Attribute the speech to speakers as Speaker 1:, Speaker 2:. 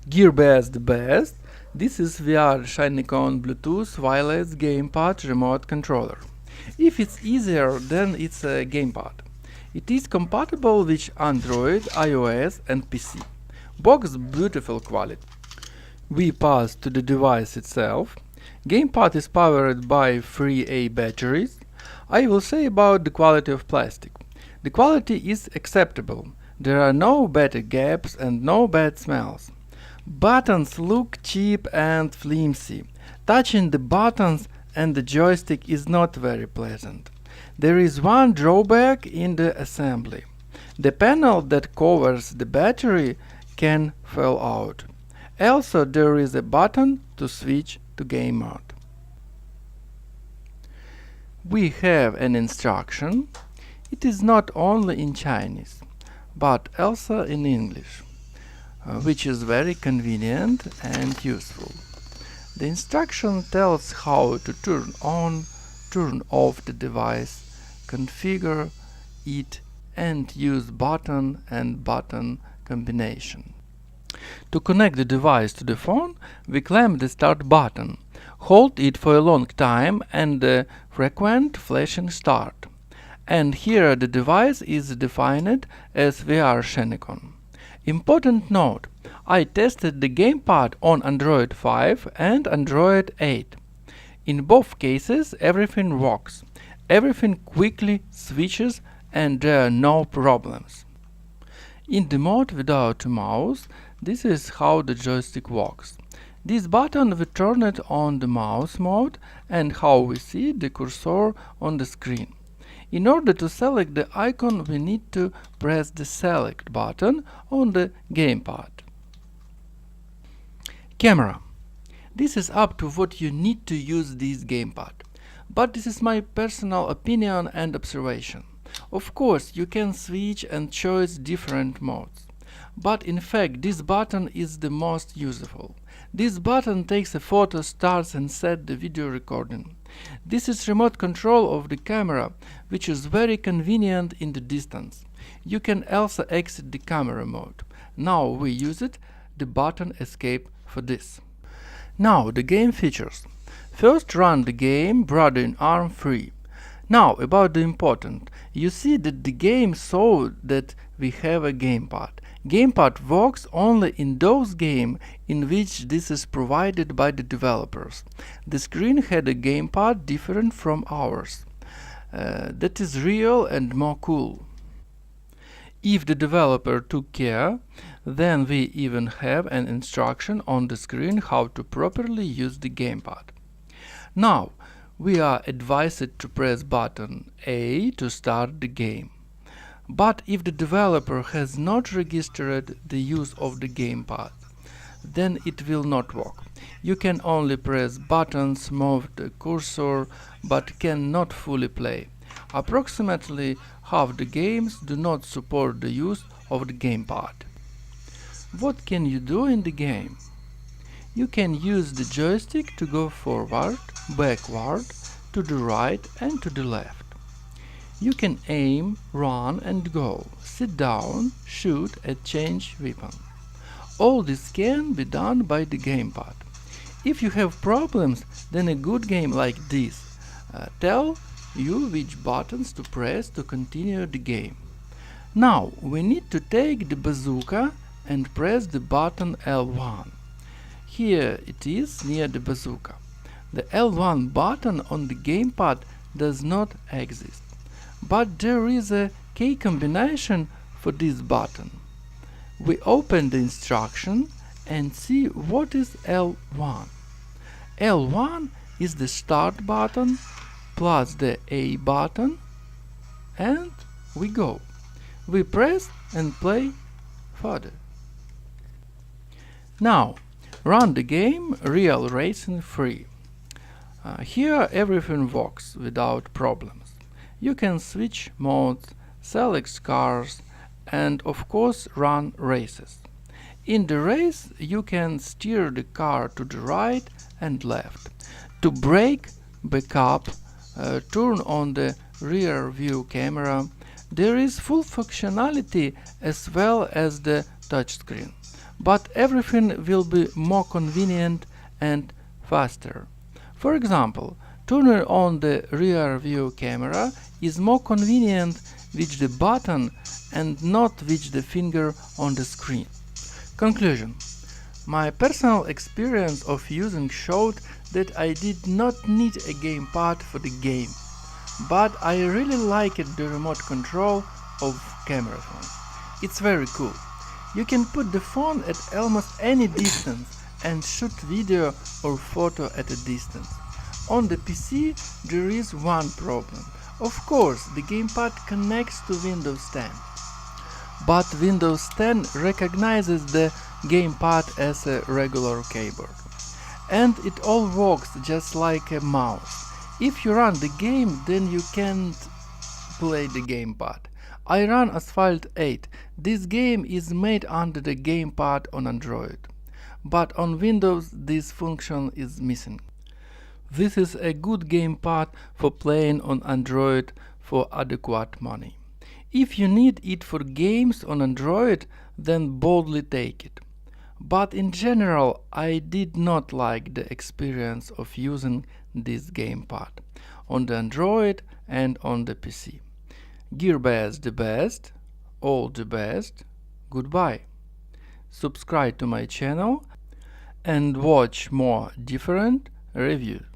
Speaker 1: GearBest the best. This is VR SHINECON Bluetooth wireless Gamepad remote controller. If it's easier, then it's a Gamepad. It is compatible with Android, iOS and PC. Box beautiful quality. We pass to the device itself. Gamepad is powered by 3A batteries. I will say about the quality of plastic. The quality is acceptable. There are no bad gaps and no bad smells. Buttons look cheap and flimsy. Touching the buttons and the joystick is not very pleasant. There is one drawback in the assembly. The panel that covers the battery can fall out. Also, there is a button to switch to game mode. We have an instruction. It is not only in Chinese, but also in English, which is very convenient and useful. The instruction tells how to turn on, turn off the device, configure it, and use button and button combination. To connect the device to the phone, we clamp the start button. Hold it for a long time and the frequent flashing start. And here the device is defined as VR SHINECON. Important note, I tested the Gamepad on Android 5 and Android 8. In both cases everything works. Everything quickly switches and there are no problems. In the mode without mouse, this is how the joystick works. This button will turn it on the mouse mode and how we see the cursor on the screen. In order to select the icon, we need to press the select button on the Gamepad. Camera. This is up to what you need to use this Gamepad. But this is my personal opinion and observation. Of course, you can switch and choose different modes. But in fact, this button is the most useful. This button takes a photo, starts and sets the video recording. This is remote control of the camera, which is very convenient in the distance. You can also exit the camera mode. Now we use it, the button escape for this. Now the game features. First run the game Brother in Arm free. Now about the important. You see that the game saw that we have a Gamepad. Gamepad works only in those games in which this is provided by the developers. The screen had a Gamepad different from ours. That is real and more cool. If the developer took care, then we even have an instruction on the screen how to properly use the Gamepad. Now, we are advised to press button A to start the game. But if the developer has not registered the use of the Gamepad, then it will not work. You can only press buttons, move the cursor, but cannot fully play. Approximately half the games do not support the use of the Gamepad. What can you do in the game? You can use the joystick to go forward, backward, to the right and to the left. You can aim, run and go, sit down, shoot and change weapon. All this can be done by the Gamepad. If you have problems, then a good game like this tell you which buttons to press to continue the game. Now we need to take the bazooka and press the button L1. Here it is near the bazooka. The L1 button on the Gamepad does not exist. But there is a key combination for this button. We open the instruction and see what is L1. L1 is the start button plus the A button and we go. We press and play further. Now run the game Real Racing Free. Here everything works without problems. You can switch modes, select cars and of course run races. In the race you can steer the car to the right and left. To brake, back up, turn on the rear view camera. There is full functionality as well as the touchscreen. but everything will be more convenient and faster. For example, turning on the rear view camera is more convenient with the button and not with the finger on the screen. Conclusion. My personal experience of using showed that I did not need a gamepad for the game, but I really liked the remote control of camera phone. It's very cool. You can put the phone at almost any distance and shoot video or photo at a distance. On the PC there is one problem. Of course, the gamepad connects to Windows 10. But Windows 10 recognizes the gamepad as a regular keyboard. And it all works just like a mouse. If you run the game, then you can't play the gamepad. I run Asphalt 8. This game is made under the gamepad on Android. But on Windows this function is missing. This is a good gamepad for playing on Android for adequate money. If you need it for games on Android, then boldly take it. But in general, I did not like the experience of using this gamepad on the Android and on the PC. GearBest the best, all the best, goodbye. Subscribe to my channel and watch more different reviews.